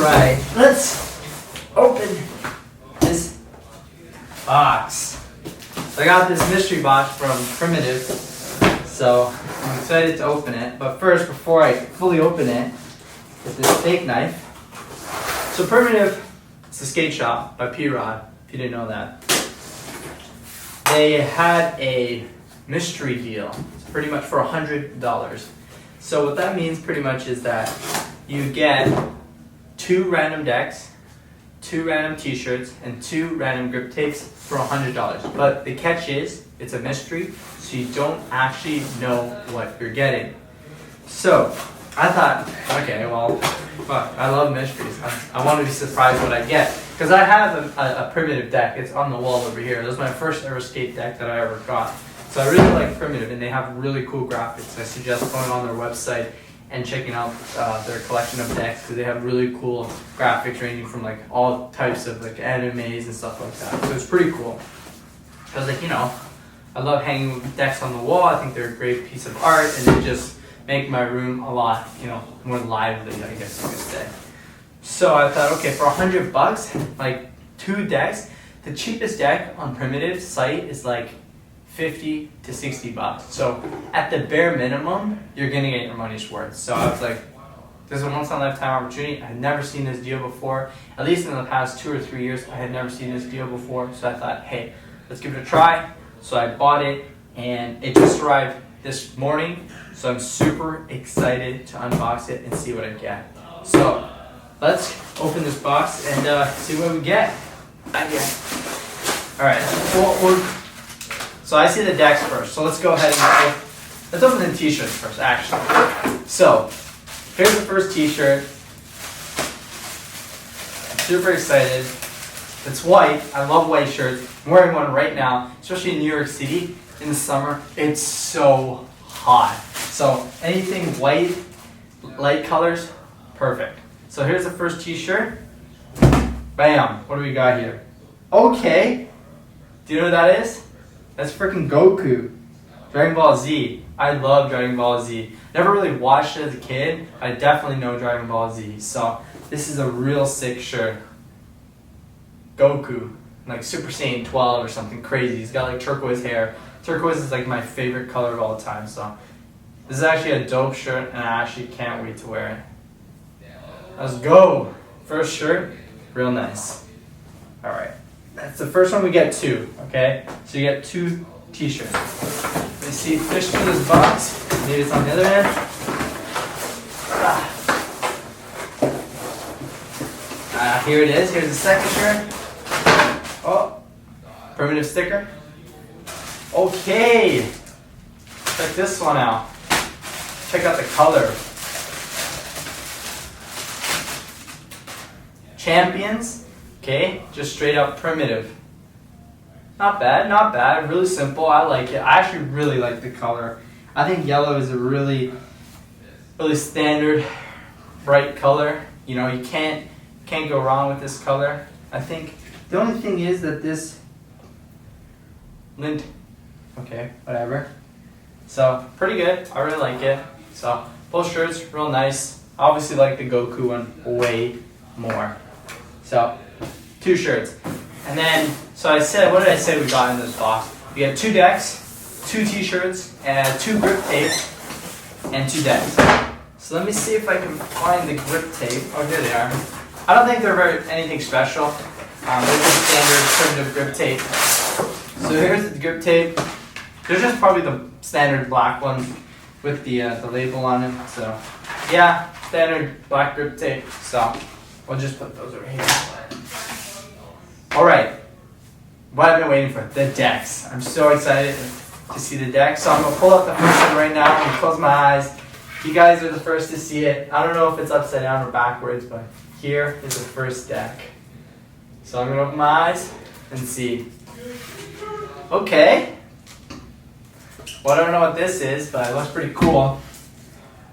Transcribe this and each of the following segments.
Alright, let's open this box. So I got this mystery box from Primitive, so I'm excited to open it. But first, before I fully open it, with this steak knife. So Primitive, it's a skate shop by P-Rod, if you didn't know that. They had a mystery deal, pretty much for $100. So what that means pretty much is that you get 2 random decks, 2 random t-shirts, and 2 random grip tapes for $100. But the catch is, it's a mystery, so you don't actually know what you're getting. So I thought, okay, well, fuck, I love mysteries. I want to be surprised what I get. Because I have a Primitive deck. It's on the wall over here. This was my first ever skate deck that I ever got. So I really like Primitive, and they have really cool graphics. I suggest going on their website and checking out their collection of decks, because they have really cool graphics ranging from like all types of like animes and stuff like that. So it's pretty cool. I was like, I love hanging decks on the wall. I think they're a great piece of art, and they just make my room a lot, more lively, I guess you could say. So I thought, okay, for $100, like 2 decks, the cheapest deck on Primitive's site is like $50 to $60. So at the bare minimum, you're gonna get your money's worth. So I was like, this is a once in a lifetime opportunity. I had never seen this deal before. At least in the past 2 or 3 years, I had never seen this deal before. So I thought, hey, let's give it a try. So I bought it, and it just arrived this morning. So I'm super excited to unbox it and see what I get. So let's open this box and see what we get. All right. So I see the decks first. So let's go ahead and let's open the t-shirts first, actually. So here's the first t-shirt. I'm super excited. It's white. I love white shirts. I'm wearing one right now, especially in New York City in the summer. It's so hot. So anything white, light colors, perfect. So here's the first t-shirt. Bam. What do we got here? Okay. Do you know what that is? That's freaking Goku. Dragon Ball Z. I love Dragon Ball Z. Never really watched it as a kid. I definitely know Dragon Ball Z. So this is a real sick shirt. Goku. Like Super Saiyan 12 or something crazy. He's got like turquoise hair. Turquoise is like my favorite color of all time. So this is actually a dope shirt, and I actually can't wait to wear it. Let's go. First shirt. Real nice. Alright. That's the first one. We get 2, okay? So you get 2 t-shirts. Let's see, fish through this box. Maybe it's on the other end. Here it is. Here's the second shirt. Oh, Primitive sticker. Okay. Check this one out. Check out the color. Champions. Okay, just straight up Primitive. Not bad, not bad. Really simple. I like it. I actually really like the color. I think yellow is a really standard, bright color. You can't go wrong with this color. I think the only thing is that this lint. Okay, whatever. So pretty good. I really like it. So both shirts, real nice. Obviously like the Goku one way more. So 2 shirts. And then, so I said, what did I say we got in this box? We got 2 decks, 2 t-shirts, and 2 grip tape, and 2 decks. So let me see if I can find the grip tape. Oh, here they are. I don't think they're anything special. They're just standard Primitive grip tape. So here's the grip tape. They're just probably the standard black ones with the label on it. So yeah, standard black grip tape. So we'll just put those over here. Alright, what I've been waiting for, the decks. I'm so excited to see the decks. So I'm going to pull out the first one right now. I'm going to close my eyes. You guys are the first to see it. I don't know if it's upside down or backwards, but here is the first deck. So I'm going to open my eyes and see. Okay. Well, I don't know what this is, but it looks pretty cool.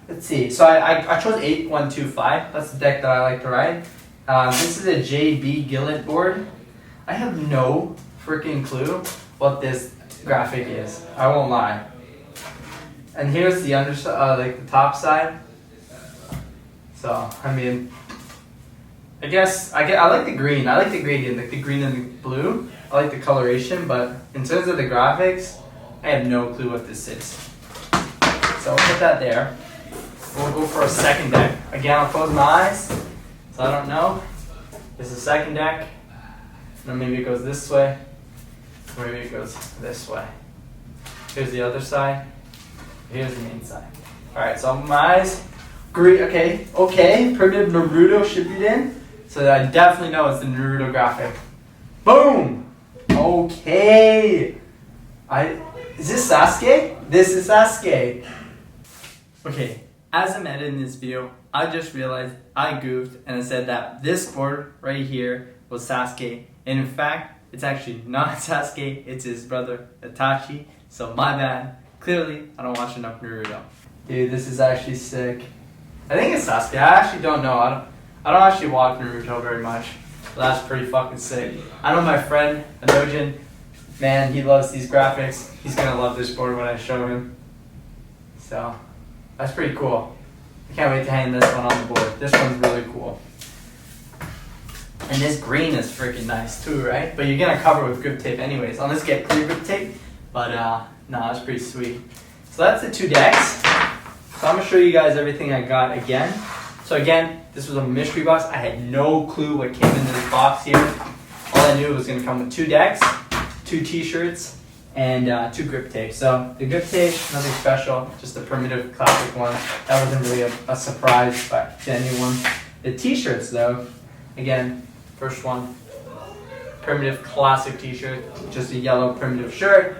Let's see. So I chose 8125. That's the deck that I like to ride. This is a JB Gillett board. I have no freaking clue what this graphic is. I won't lie. And here's the underside, like the top side. So I mean, I guess I like the green. I like the gradient, like the green and the blue. I like the coloration, but in terms of the graphics, I have no clue what this is. So we'll put that there. We'll go for a second deck. Again, I'll close my eyes, so I don't know. This is the second deck. And maybe it goes this way, or maybe it goes this way. Here's the other side. Here's the main side. All right, so my eyes. Great. Okay. Primitive Naruto should be in, so I definitely know it's the Naruto graphic. Boom. Okay. Is this Sasuke? This is Sasuke. Okay. As I'm editing this video, I just realized I goofed and I said that this board right here was Sasuke. And in fact, it's actually not Sasuke, it's his brother Itachi. So my bad. Clearly, I don't watch enough Naruto. Dude, this is actually sick. I think it's Sasuke. I actually don't know. I don't actually watch Naruto very much. But that's pretty fucking sick. I know my friend, Anojin, man, he loves these graphics. He's gonna love this board when I show him. So, that's pretty cool. I can't wait to hang this one on the board. This one's really cool. And this green is freaking nice too, right? But you're gonna cover it with grip tape anyways. Unless you get clear grip tape. But no, that's pretty sweet. So that's the two decks. So I'm gonna show you guys everything I got again. So again, this was a mystery box. I had no clue what came into this box here. All I knew it was gonna come with 2 decks, 2 t-shirts, and 2 grip tape. So the grip tape, nothing special, just a primitive classic one. That wasn't really a surprise to anyone. The t-shirts though, again, first one, primitive classic t-shirt, just a yellow primitive shirt.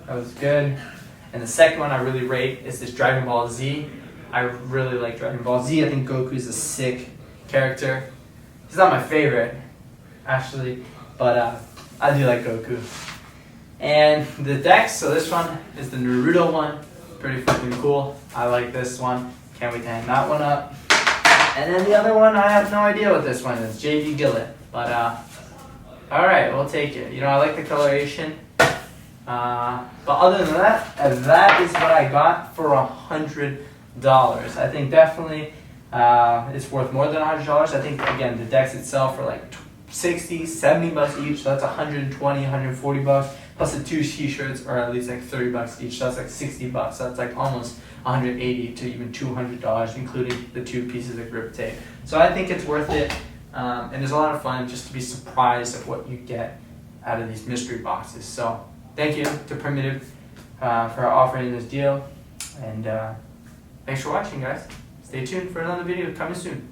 That was good. And the second one I really rate is this Dragon Ball Z. I really like Dragon Ball Z. I think Goku's a sick character. He's not my favorite, actually, but I do like Goku. And the decks, so this one is the Naruto one. Pretty fucking cool. I like this one. Can't wait to hang that one up. And then the other one, I have no idea what this one is. JV Gillett. But, alright, we'll take it. You know, I like the coloration. But other than that, that is what I got for $100. I think definitely it's worth more than $100. I think, again, the decks itself are like 60, 70 bucks each. So that's 120, 140 bucks. Plus the 2 t-shirts are at least like 30 bucks each. So that's like 60 bucks. So that's like almost 180 to even $200, including the 2 pieces of grip tape. So I think it's worth it. And it's a lot of fun just to be surprised at what you get out of these mystery boxes. So thank you to Primitive for offering this deal. And thanks for watching, guys. Stay tuned for another video coming soon.